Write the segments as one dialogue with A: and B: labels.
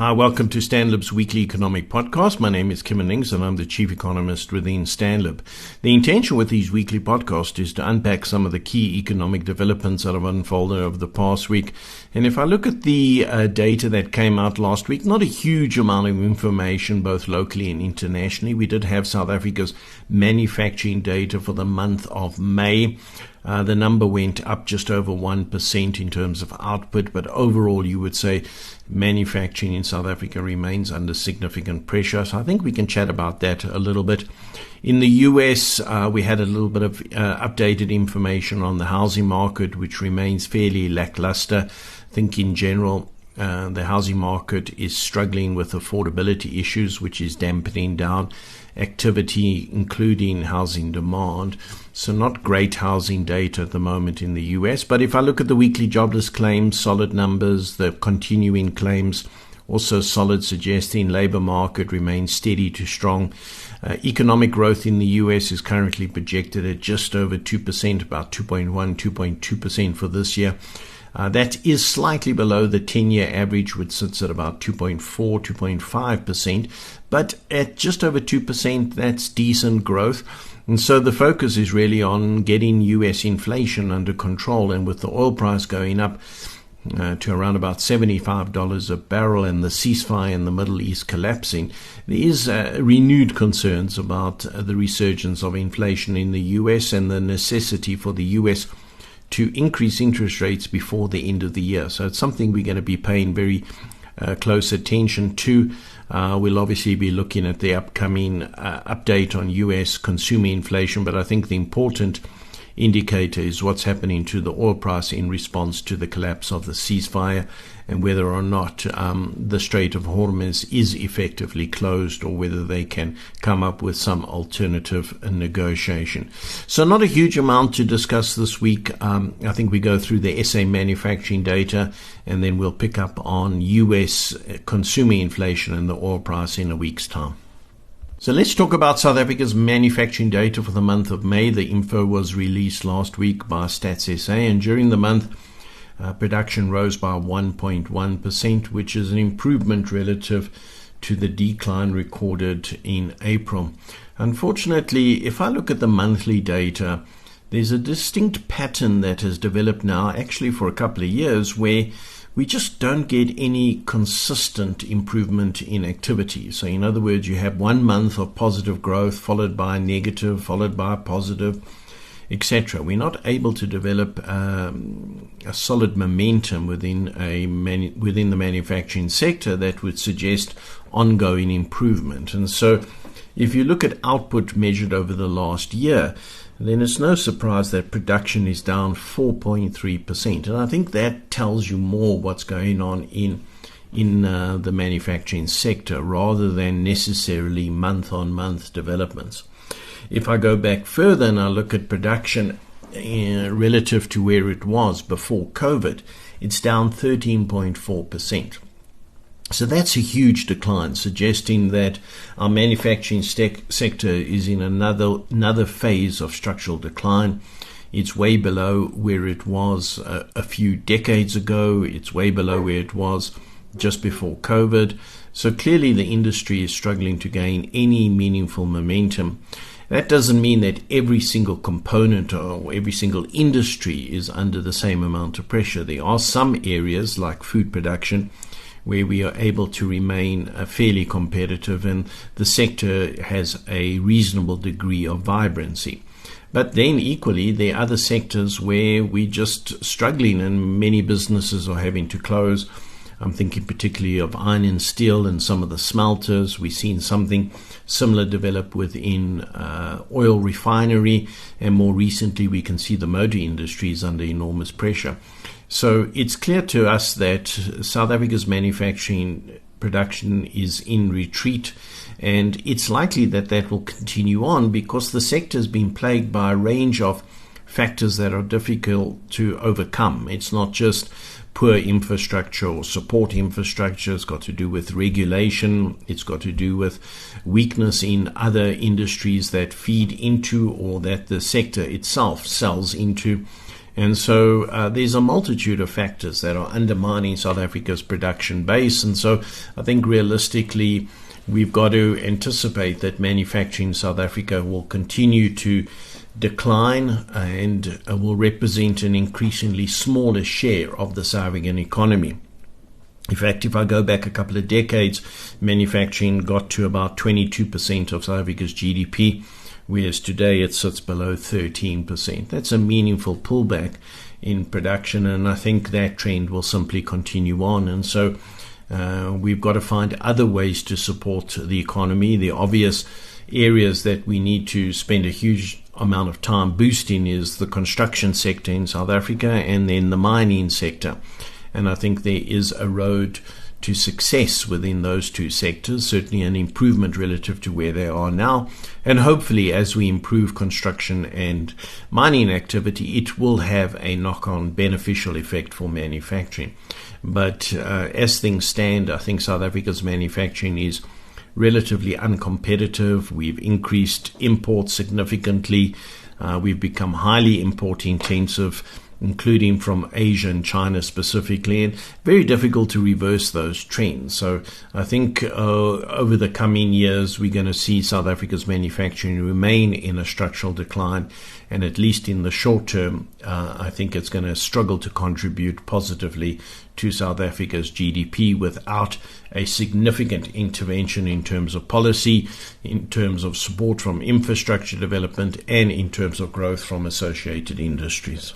A: Hi, welcome to Stanlib's weekly economic podcast. My name is Kim Innings and I'm the chief economist within Stanlib. The intention with these weekly podcasts is to unpack some of the key economic developments that have unfolded over the past week. And if I look at the data that came out last week, not a huge amount of information, both locally and internationally. We did have South Africa's manufacturing data for the month of May. The number went up just over 1% in terms of output, but overall you would say manufacturing in South Africa remains under significant pressure. So I think we can chat about that a little bit. In the US, we had a little bit of updated information on the housing market, which remains fairly lackluster. I think in general, the housing market is struggling with affordability issues, which is dampening down activity, including housing demand. So not great housing data at the moment in the US. But if I look at the weekly jobless claims, solid numbers, the continuing claims, also solid, suggesting labor market remains steady to strong. Economic growth in the US is currently projected at just over 2%, about 2.1, 2.2% for this year. That is slightly below the 10-year average, which sits at about 2.4, 2.5%. But at just over 2%, that's decent growth. And so the focus is really on getting US inflation under control. And with the oil price going up to around about $75 a barrel and the ceasefire in the Middle East collapsing, there is renewed concerns about the resurgence of inflation in the US and the necessity for the US to increase interest rates before the end of the year. So it's something we're going to be paying very close attention to. We'll obviously be looking at the upcoming update on US consumer inflation, but I think the important indicator is what's happening to the oil price in response to the collapse of the ceasefire and whether or not the Strait of Hormuz is effectively closed or whether they can come up with some alternative negotiation. So not a huge amount to discuss this week. I think we go through the SA manufacturing data and then we'll pick up on US consumer inflation and the oil price in a week's time. So let's talk about South Africa's manufacturing data for the month of May. The info was released last week by Stats SA, and during the month, production rose by 1.1%, which is an improvement relative to the decline recorded in April. Unfortunately, if I look at the monthly data, there's a distinct pattern that has developed now, actually for a couple of years, where we just don't get any consistent improvement in activity. So in other words, you have 1 month of positive growth followed by negative, followed by positive, etc. We're not able to develop a solid momentum within the manufacturing sector that would suggest ongoing improvement. And so if you look at output measured over the last year, then it's no surprise that production is down 4.3%. And I think that tells you more what's going on in the manufacturing sector rather than necessarily month-on-month developments. If I go back further and I look at production relative to where it was before COVID, it's down 13.4%. So that's a huge decline, suggesting that our manufacturing sector is in another phase of structural decline. It's way below where it was a few decades ago. It's way below where it was just before COVID. So clearly the industry is struggling to gain any meaningful momentum. That doesn't mean that every single component or every single industry is under the same amount of pressure. There are some areas like food production where we are able to remain fairly competitive and the sector has a reasonable degree of vibrancy. But then equally, there are other sectors where we're just struggling and many businesses are having to close. I'm thinking particularly of iron and steel and some of the smelters. We've seen something similar develop within oil refinery, and more recently we can see the motor industry is under enormous pressure. So it's clear to us that South Africa's manufacturing production is in retreat, and it's likely that that will continue on because the sector has been plagued by a range of factors that are difficult to overcome. It's not just poor infrastructure or support infrastructure. It's got to do with regulation. It's got to do with weakness in other industries that feed into or that the sector itself sells into. And so there's a multitude of factors that are undermining South Africa's production base. And so I think realistically, we've got to anticipate that manufacturing in South Africa will continue to decline and will represent an increasingly smaller share of the South African economy. In fact, if I go back a couple of decades, manufacturing got to about 22% of South Africa's GDP, whereas today it sits below 13%. That's a meaningful pullback in production, and I think that trend will simply continue on. And so we've got to find other ways to support the economy. The obvious areas that we need to spend a huge amount of time boosting is the construction sector in South Africa and then the mining sector. And I think there is a road to success within those two sectors, certainly an improvement relative to where they are now. And hopefully, as we improve construction and mining activity, it will have a knock-on beneficial effect for manufacturing. But as things stand, I think South Africa's manufacturing is relatively uncompetitive. We've increased imports significantly. We've become highly import intensive, including from Asia and China specifically, and very difficult to reverse those trends. So I think over the coming years, we're going to see South Africa's manufacturing remain in a structural decline, and at least in the short term, I think it's going to struggle to contribute positively to South Africa's GDP without a significant intervention in terms of policy, in terms of support from infrastructure development, and in terms of growth from associated industries.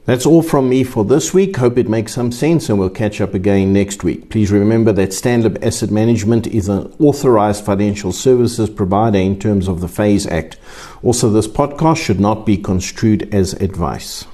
A: That's all from me for this week. Hope it makes some sense, and we'll catch up again next week. Please remember that STANLIB Asset Management is an authorized financial services provider in terms of the FASE Act. Also, this podcast should not be construed as advice.